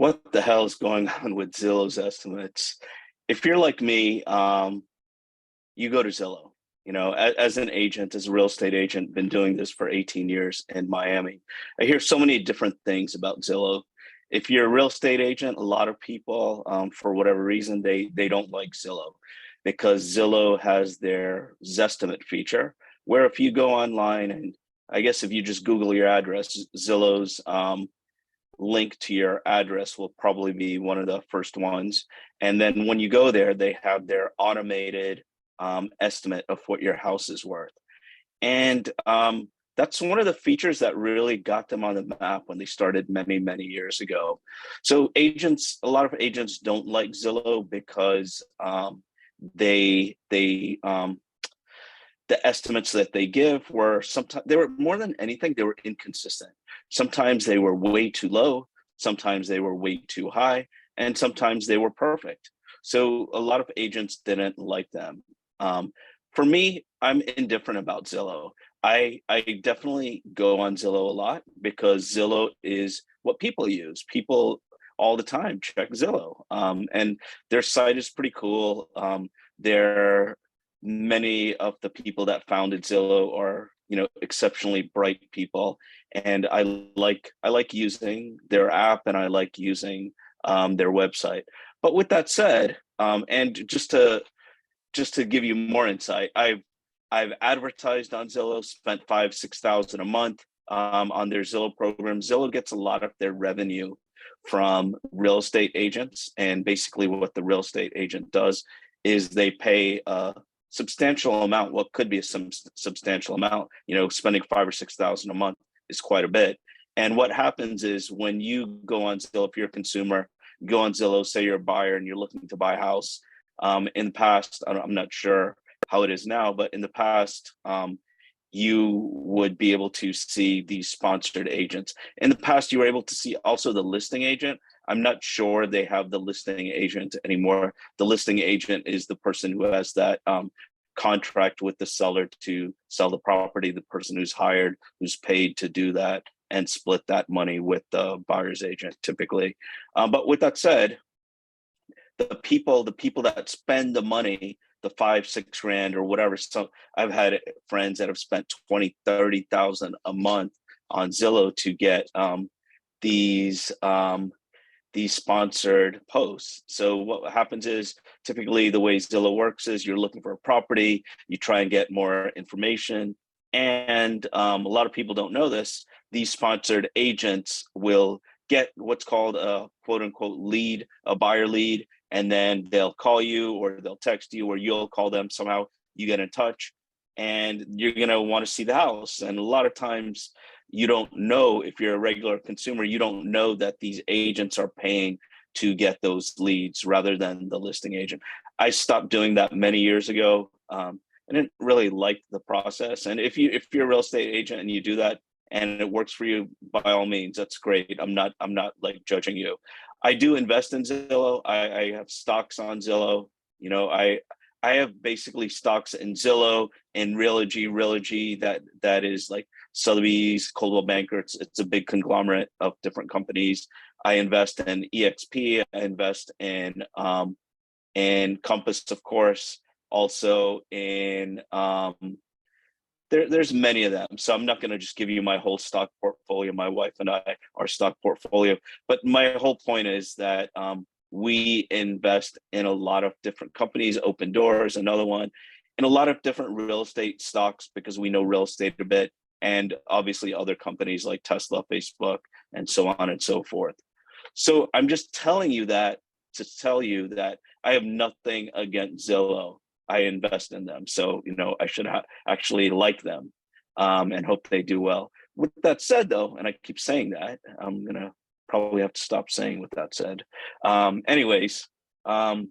What the hell is going on with Zillow's estimates? If you're like me, you go to Zillow. As an agent, as a real estate agent, been doing this for 18 years in Miami. I hear so many different things about Zillow. If you're a real estate agent, a lot of people, for whatever reason, they don't like Zillow because Zillow has their Zestimate feature, where if you go online and I guess if you just Google your address, Zillow's link to your address will probably be one of the first ones. And then when you go there, they have their automated estimate of what your house is worth. And that's one of the features that really got them on the map when they started many, many years ago. So a lot of agents don't like Zillow because they the estimates that they give were sometimes they were more than anything, they were inconsistent. Sometimes they were way too low, sometimes they were way too high, and sometimes they were perfect. So a lot of agents didn't like them. For me, I'm indifferent about Zillow. I definitely go on Zillow a lot because Zillow is what people use. People all the time check Zillow, and their site is pretty cool. They're Many of the people that founded Zillow are, exceptionally bright people, and I like using their app and I like using their website. But with that said, and just to give you more insight, I've advertised on Zillow, spent 5,000-6,000 a month on their Zillow program. Zillow gets a lot of their revenue from real estate agents, and basically what the real estate agent does is they pay substantial amount, what could be a substantial amount, spending 5,000 or 6,000 a month is quite a bit. And what happens is when you go on Zillow, if you're a consumer, go on Zillow, say you're a buyer and you're looking to buy a house. In the past, I'm not sure how it is now, but in the past, you would be able to see these sponsored agents. In the past, you were able to see also the listing agent. I'm not sure they have the listing agent anymore. The listing agent is the person who has that contract with the seller to sell the property, the person who's hired, who's paid to do that and split that money with the buyer's agent typically. But with that said, the people that spend the money, the 5-6 grand or whatever. So I've had friends that have spent 20,000-30,000 a month on Zillow to get these sponsored posts. So what happens is typically the way Zillow works is you're looking for a property, you try and get more information. And a lot of people don't know this. These sponsored agents will get what's called a quote unquote lead, a buyer lead, and then they'll call you or they'll text you or you'll call them. Somehow you get in touch and you're going to want to see the house. And a lot of times you don't know, if you're a regular consumer, you don't know that these agents are paying to get those leads rather than the listing agent. I stopped doing that many years ago. I didn't really like the process. And if you're a real estate agent and you do that and it works for you, by all means, that's great. I'm not like judging you. I do invest in Zillow. I have stocks on Zillow. I have basically stocks in Zillow and Realogy that is like Sotheby's, Coldwell Banker. It's a big conglomerate of different companies. I invest in EXP. I invest in Compass, of course. Also in there's many of them. So I'm not going to just give you my whole stock portfolio. My wife and I, our stock portfolio. But my whole point is that we invest in a lot of different companies. Open Doors, another one, in a lot of different real estate stocks because we know real estate a bit, and obviously other companies like Tesla, Facebook, and so on and so forth. So I'm just telling you that to tell you that I have nothing against Zillow. I invest in them. So, I should actually like them and hope they do well. With that said, though, and I keep saying that, I'm going to probably have to stop saying with that said. Anyways, I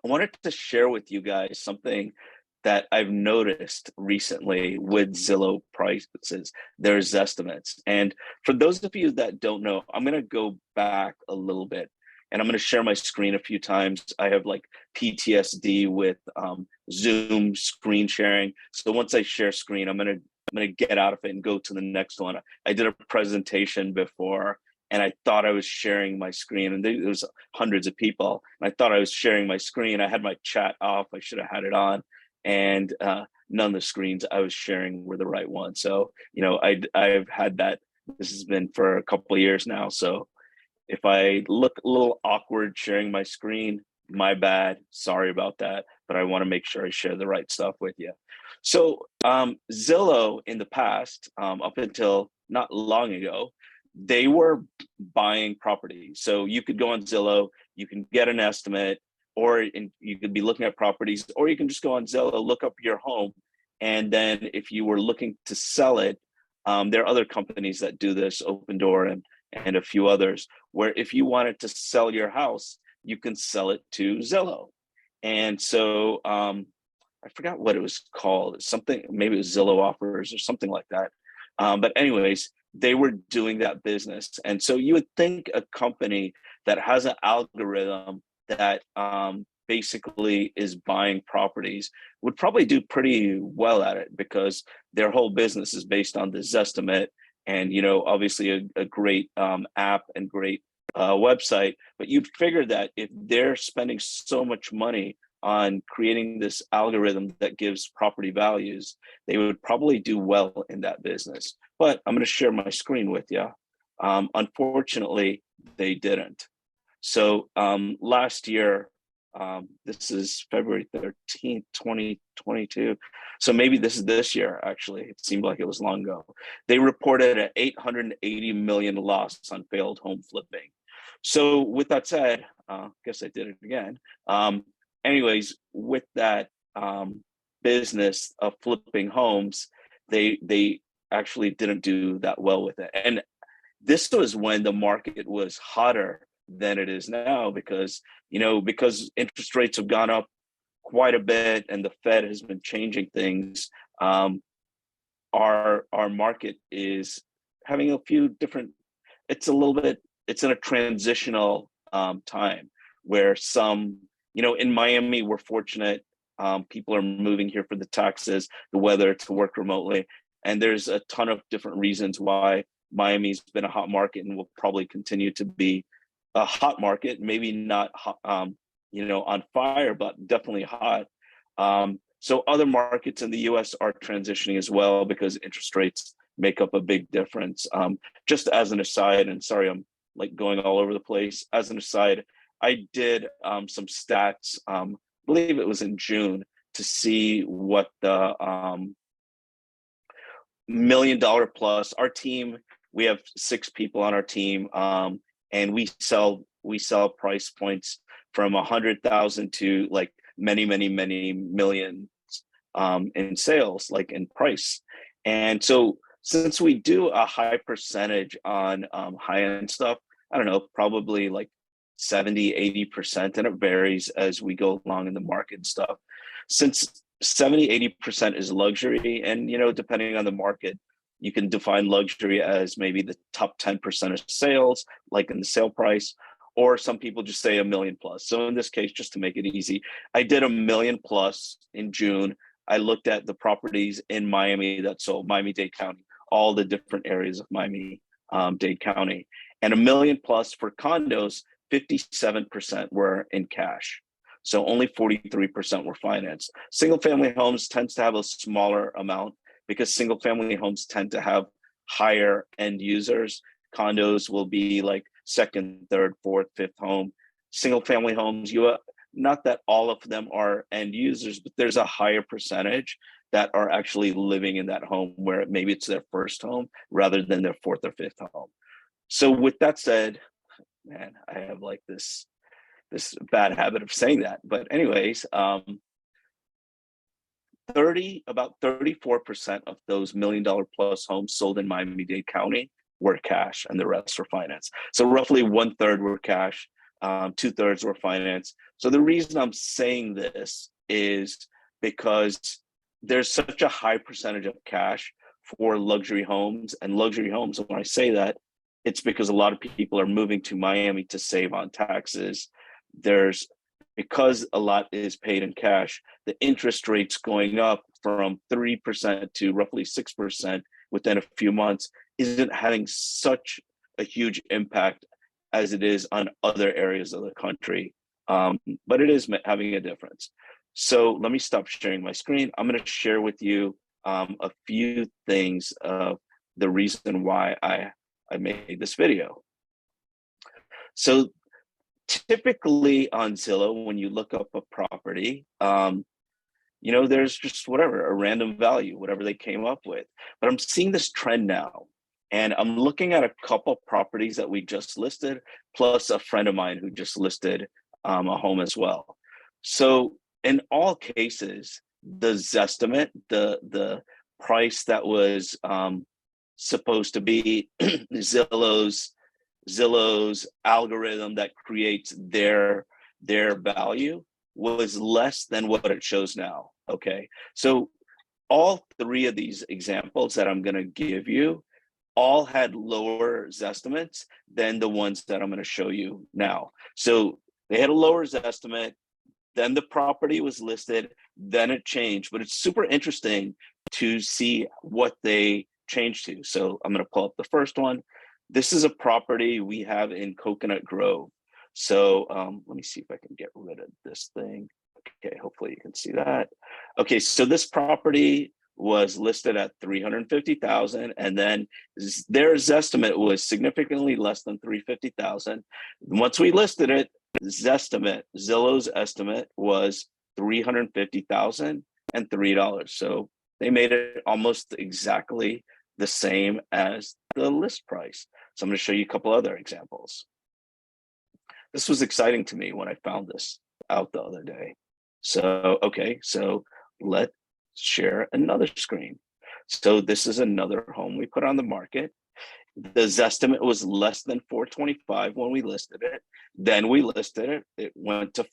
wanted to share with you guys something that I've noticed recently with Zillow prices, their estimates. And for those of you that don't know, I'm going to go back a little bit. And I'm going to share my screen a few times. I have like PTSD with Zoom screen sharing. So once I share screen, I'm going to get out of it and go to the next one. I did a presentation before, and I thought I was sharing my screen, and there was hundreds of people, and I thought I was sharing my screen. I had my chat off. I should have had it on, and none of the screens I was sharing were the right one. So, I've had that. This has been for a couple of years now. So if I look a little awkward sharing my screen, my bad. Sorry about that. But I want to make sure I share the right stuff with you. So Zillow in the past, up until not long ago, they were buying properties. So you could go on Zillow, you can get an estimate, or you could be looking at properties, or you can just go on Zillow, look up your home. And then if you were looking to sell it, there are other companies that do this, Open Door and a few others, where if you wanted to sell your house, you can sell it to Zillow. And so I forgot what it was called, something, maybe it was Zillow Offers or something like that. But anyways, they were doing that business. And so you would think a company that has an algorithm that basically is buying properties would probably do pretty well at it, because their whole business is based on the Zestimate, and obviously a great app and great website. But you'd figure that if they're spending so much money on creating this algorithm that gives property values, they would probably do well in that business. But I'm going to share my screen with you. Unfortunately, they didn't. So last year, this is February 13th, 2022. So maybe this is this year, actually. It seemed like it was long ago. They reported an $880 million loss on failed home flipping. So with that said, guess I did it again. Anyways, with that business of flipping homes, they actually didn't do that well with it. And this was when the market was hotter than it is now, because interest rates have gone up quite a bit and the Fed has been changing things. Our market is having a few different. It's in a transitional time where some, in Miami, we're fortunate. People are moving here for the taxes, the weather, to work remotely, and there's a ton of different reasons why Miami's been a hot market and will probably continue to be a hot market. Maybe not hot, on fire, but definitely hot. So other markets in the U.S. are transitioning as well, because interest rates make up a big difference. Just as an aside, and sorry, I'm like going all over the place. As an aside, I did some stats, I believe it was in June, to see what the $1 million plus, our team, we have 6 people on our team, and we sell price points from 100,000 to like many millions in sales, like in price. And so since we do a high percentage on high-end stuff, I don't know, probably like 70-80%, and it varies as we go along in the market and stuff. Since 70-80% is luxury, and depending on the market, you can define luxury as maybe the top 10% of sales, like in the sale price, or some people just say $1 million plus. So in this case, just to make it easy, I did $1 million plus in June. I looked at the properties in Miami that sold, Miami-Dade County, all the different areas of Miami-Dade County, and $1 million plus for condos. 57% were in cash. So only 43% were financed. Single family homes tends to have a smaller amount, because single family homes tend to have higher end users. Condos will be like second, third, fourth, fifth home. Single family homes, not that all of them are end users, but there's a higher percentage that are actually living in that home, where maybe it's their first home rather than their fourth or fifth home. So with that said, man, I have like this bad habit of saying that. But anyways, about 34% of those $1 million plus homes sold in Miami-Dade County were cash, and the rest were finance. So roughly 1/3 were cash, 2/3 were finance. So the reason I'm saying this is because there's such a high percentage of cash for luxury homes. And luxury homes, when I say that, it's because a lot of people are moving to Miami to save on taxes. Because a lot is paid in cash, the interest rates going up from 3% to roughly 6% within a few months isn't having such a huge impact as it is on other areas of the country. But it is having a difference. So let me stop sharing my screen. I'm going to share with you a few things of the reason why I made this video. So typically on Zillow, when you look up a property, you know, there's just whatever, a random value, whatever they came up with. But I'm seeing this trend now. And I'm looking at a couple properties that we just listed, plus a friend of mine who just listed a home as well. So in all cases, the Zestimate, the price that was supposed to be Zillow's algorithm that creates their value was less than what it shows now. Okay, so all three of these examples that I'm going to give you all had lower Zestimates than the ones that I'm going to show you now. So they had a lower Zestimate, then the property was listed, then it changed. But it's super interesting to see what they changed to. So I'm going to pull up the first one. This is a property we have in Coconut Grove. So let me see if I can get rid of this thing. Okay, hopefully you can see that. Okay, so this property was listed at 350,000, and then their estimate was significantly less than 350,000. Once we listed it, Zillow's estimate was 350,000 and $3. So they made it almost exactly the same as the list price. So I'm going to show you a couple other examples. This was exciting to me when I found this out the other day. So, okay, so let's share another screen. So this is another home we put on the market. The Zestimate was less than 425 when we listed it. Then we listed it. It went to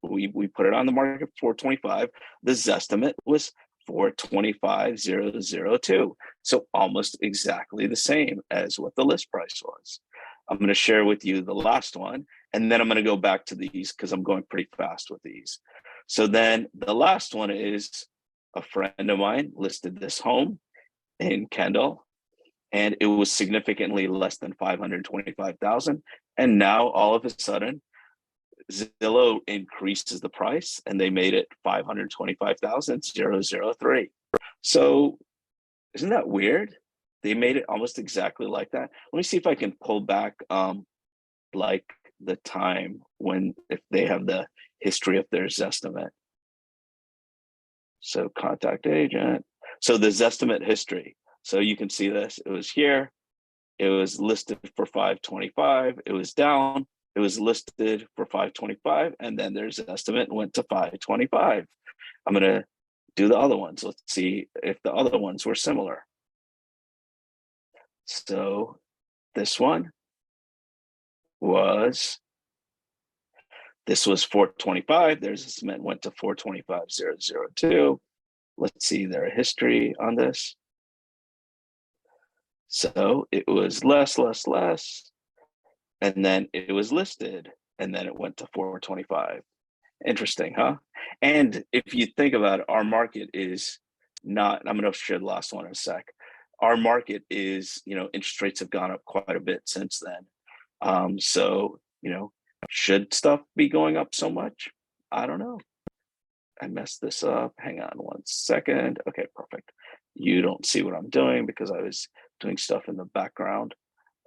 we put it on the market 425. The Zestimate was 425,002. So almost exactly the same as what the list price was. I'm going to share with you the last one, and then I'm going to go back to these because I'm going pretty fast with these. So then the last one is a friend of mine listed this home in Kendall, and it was significantly less than 525,000. And now all of a sudden, Zillow increases the price and they made it 525,003. So isn't that weird? They made it almost exactly like that. Let me see if I can pull back like the time when, if they have the history of their Zestimate. So contact agent. So the Zestimate history. So you can see this. It was here. It was listed for 525. It was down. It was listed for 525, and then there's an estimate went to 525. I'm going to do the other ones. Let's see if the other ones were similar. So this one was, this was 425. There's a cement went to 425,002. Let's see their history on this. So it was less, and then it was listed, and then it went to 425. Interesting, huh? And if you think about it, our market is not, I'm going to share the last one in a sec. Our market is, you know, interest rates have gone up quite a bit since then. So, you know, should stuff be going up so much? I don't know. I messed this up. Hang on one second. Okay, perfect. You don't see what I'm doing because I was doing stuff in the background.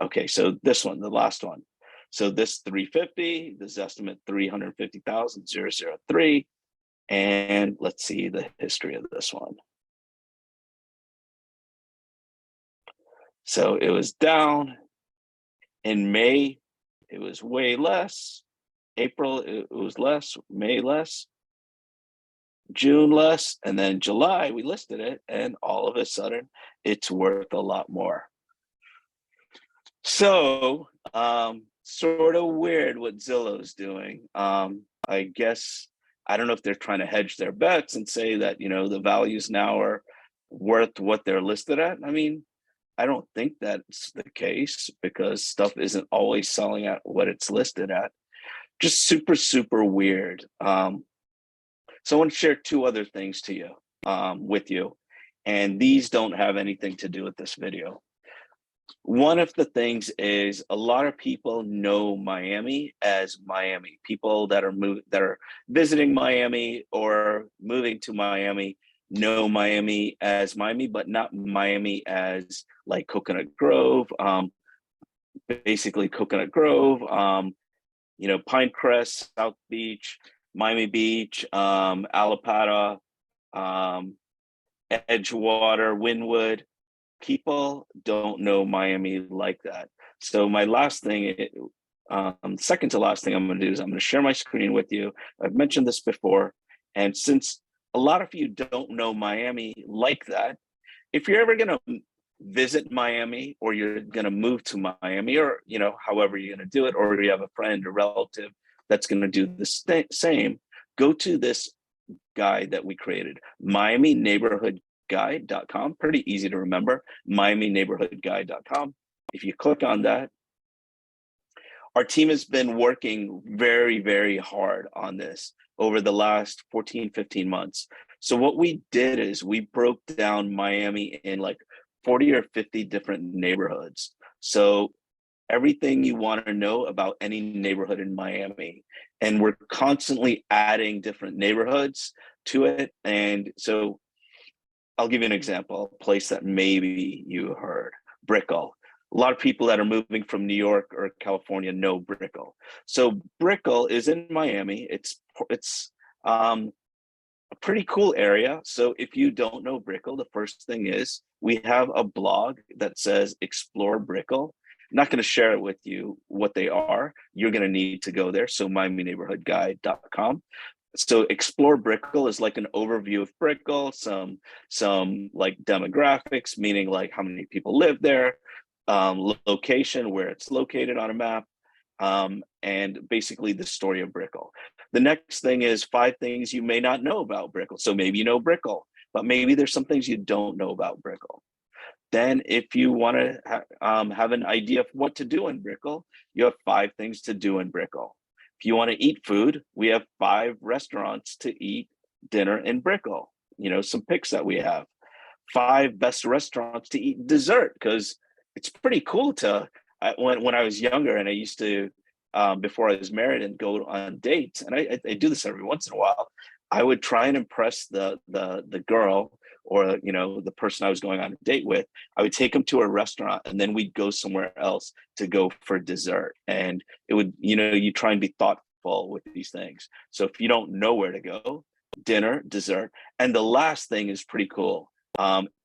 Okay, so this one, the last one. So this 350, this estimate 350,003. And let's see the history of this one. So it was down. In May, it was way less. April, it was less. May, less. June, less. And then July, we listed it. And all of a sudden, it's worth a lot more. So, sort of weird what Zillow's doing. I guess, I don't know if they're trying to hedge their bets and say that, you know, the values now are worth what they're listed at. I mean, I don't think that's the case because stuff isn't always selling at what it's listed at. Just super, super weird. So I want to share two other things to you, with you, and these don't have anything to do with this video. One of the things is a lot of people know Miami as Miami. People that are visiting Miami or moving to Miami know Miami as Miami, but not Miami as like Coconut Grove, basically Coconut Grove, Pinecrest, South Beach, Miami Beach, Alapata, um, Edgewater, Wynwood. People don't know Miami like that. So my last thing, second to last thing I'm going to do is I'm going to share my screen with you. I've mentioned this before, and since a lot of you don't know Miami like that, if you're ever going to visit Miami or you're going to move to Miami, or however you're going to do it, or you have a friend or relative that's going to do the same, go to this guide that we created, miamineighborhoodguide.com. Pretty easy to remember, miamineighborhoodguide.com. If you click on that, our team has been working very, very hard on this over the last 14, 15 months. So what we did is we broke down Miami in like 40 or 50 different neighborhoods. So everything you want to know about any neighborhood in Miami. And we're constantly adding different neighborhoods to it. And so I'll give you an example, a place that maybe you heard, Brickell. A lot of people that are moving from New York or California know Brickell. So Brickell is in Miami. It's a pretty cool area. So if you don't know Brickell, the first thing is we have a blog that says Explore Brickell. I'm not going to share it with you what they are. You're going to need to go there. So miamineighborhoodguide.com. So Explore Brickell is like an overview of Brickell, some like demographics, meaning like how many people live there, location, where it's located on a map, and basically the story of Brickell. The next thing is 5 things you may not know about Brickell. So maybe you know Brickell, but maybe there's some things you don't know about Brickell. Then if you want to have an idea of what to do in Brickell, you have 5 things to do in Brickell. If you want to eat food, we have 5 restaurants to eat dinner in Brickell. Some picks that we have. 5 best restaurants to eat dessert, because it's pretty cool to, when I was younger and I used to, before I was married, and go on dates, and I do this every once in a while, I would try and impress the girl, or the person I was going on a date with. I would take them to a restaurant, and then we'd go somewhere else to go for dessert. And it would, you try and be thoughtful with these things. So if you don't know where to go, dinner, dessert. And the last thing is pretty cool.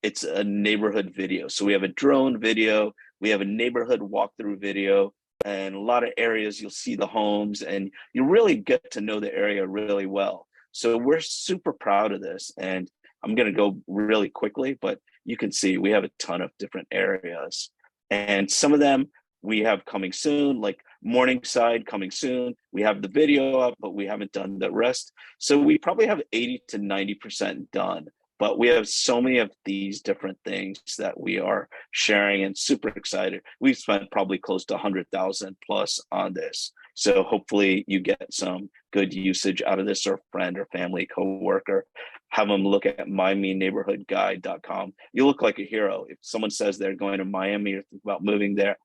It's a neighborhood video. So we have a drone video, we have a neighborhood walkthrough video, and a lot of areas you'll see the homes, and you really get to know the area really well. So we're super proud of this, and I'm going to go really quickly, but you can see we have a ton of different areas, and some of them we have coming soon, like Morningside coming soon. We have the video up, but we haven't done the rest. So we probably have 80 to 90% done, but we have so many of these different things that we are sharing, and super excited. We've spent probably close to 100,000 plus on this. So hopefully you get some good usage out of this, or friend or family, coworker. Have them look at miamineighborhoodguide.com. You look like a hero. If someone says they're going to Miami or think about moving there,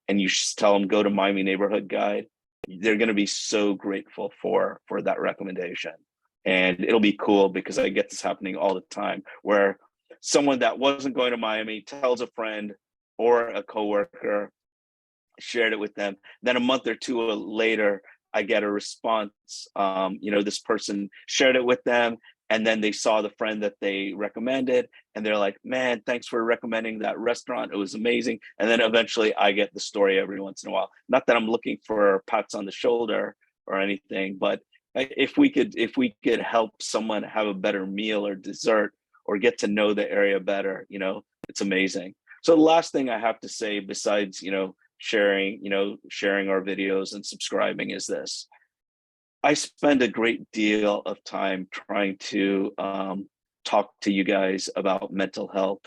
and you just tell them go to Miami Neighborhood Guide, they're going to be so grateful for that recommendation. And it'll be cool, because I get this happening all the time, where someone that wasn't going to Miami tells a friend or a coworker, shared it with them. Then a month or two later, I get a response. This person shared it with them, and then they saw the friend that they recommended, and they're like, man, thanks for recommending that restaurant. It was amazing. And then eventually I get the story every once in a while. Not that I'm looking for pats on the shoulder or anything, but if we could help someone have a better meal or dessert, or get to know the area better, it's amazing. So the last thing I have to say, besides, sharing our videos and subscribing, is this. I spend a great deal of time trying to talk to you guys about mental health.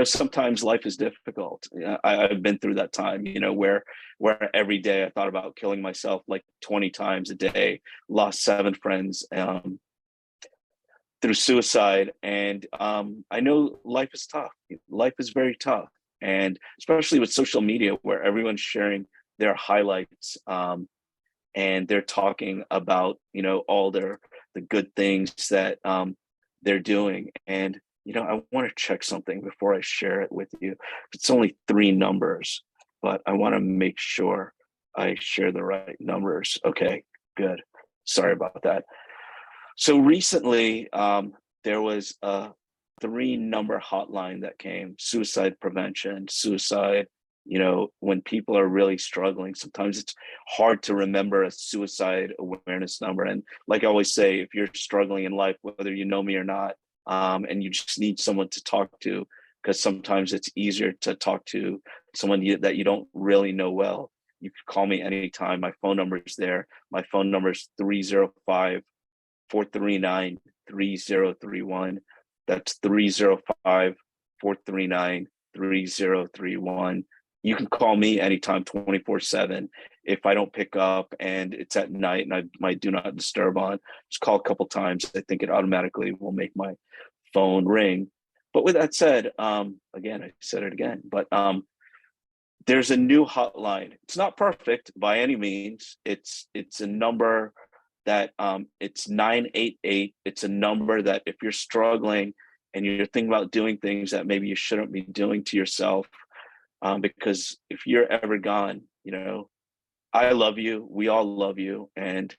Sometimes life is difficult. I've been through that time, where every day I thought about killing myself like 20 times a day, lost 7 friends through suicide. And I know life is tough. Life is very tough. And especially with social media where everyone's sharing their highlights, and they're talking about, all the good things that they're doing. And I want to check something before I share it with you. It's only 3 numbers, but I want to make sure I share the right numbers. Okay, good. Sorry about that. So recently, there was a 3-number hotline that came: suicide prevention, suicide. When people are really struggling, sometimes it's hard to remember a suicide awareness number. And like I always say, if you're struggling in life, whether you know me or not, and you just need someone to talk to, because sometimes it's easier to talk to someone that you don't really know well. You can call me anytime. My phone number is there. My phone number is 305-439-3031. That's 305-439-3031. You can call me anytime, 24/7. If I don't pick up and it's at night and I my do not disturb on, just call a couple times. I think it automatically will make my phone ring. But with that said, again, I said it again, but there's a new hotline. It's not perfect by any means. It's a number that it's 988. It's a number that if you're struggling and you're thinking about doing things that maybe you shouldn't be doing to yourself, because if you're ever gone, I love you. We all love you, and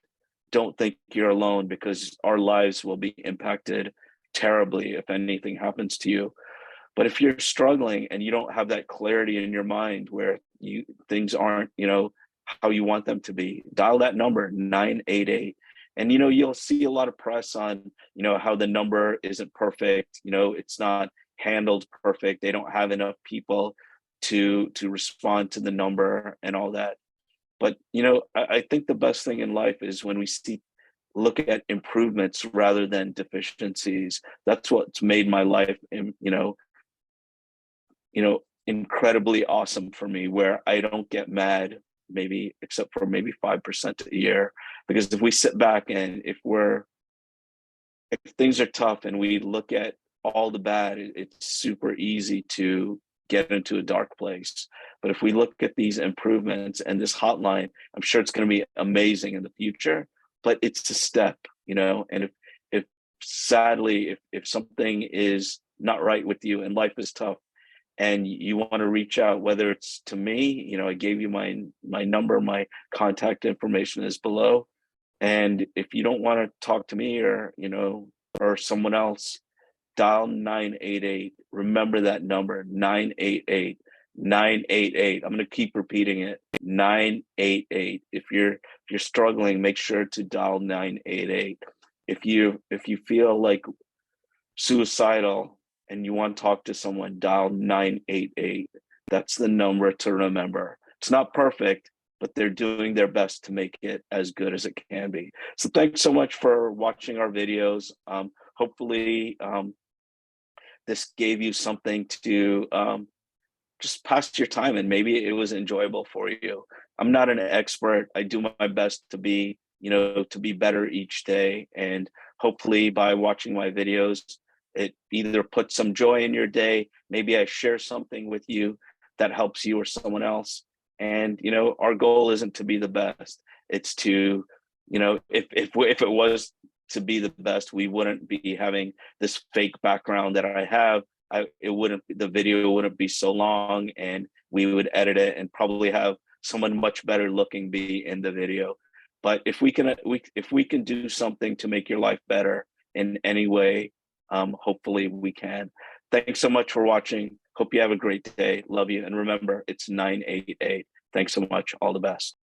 don't think you're alone, because our lives will be impacted terribly if anything happens to you. But if you're struggling and you don't have that clarity in your mind where things aren't, how you want them to be, dial that number 988. And you'll see a lot of press on, how the number isn't perfect, it's not handled perfect. They don't have enough people to respond to the number and all that. But I think the best thing in life is when we look at improvements rather than deficiencies. That's what's made my life, incredibly awesome for me, where I don't get mad, maybe except for maybe 5% a year. Because if we sit back and if things are tough and we look at all the bad, it's super easy to get into a dark place. But if we look at these improvements and this hotline, I'm sure it's going to be amazing in the future, but it's a step, and if sadly, if something is not right with you and life is tough, and you want to reach out, whether it's to me, I gave you my number, my contact information is below. And if you don't want to talk to me or someone else, dial 988. Remember that number, 988. 988. I'm going to keep repeating it. 988. If you're struggling, make sure to dial 988. If you feel like suicidal and you want to talk to someone, dial 988. That's the number to remember. It's not perfect, but they're doing their best to make it as good as it can be. So thanks so much for watching our videos. Hopefully this gave you something to just pass your time, and maybe it was enjoyable for you. I'm not an expert. I do my best to be, to be better each day. And hopefully by watching my videos, it either puts some joy in your day. Maybe I share something with you that helps you or someone else. And, our goal isn't to be the best. It's to, if it was to be the best, we wouldn't be having this fake background that I have. The video wouldn't be so long, and we would edit it and probably have someone much better looking be in the video. But if we can do something to make your life better in any way, hopefully we can. Thanks so much for watching. Hope you have a great day. Love you. And remember, it's 988. Thanks so much. All the best.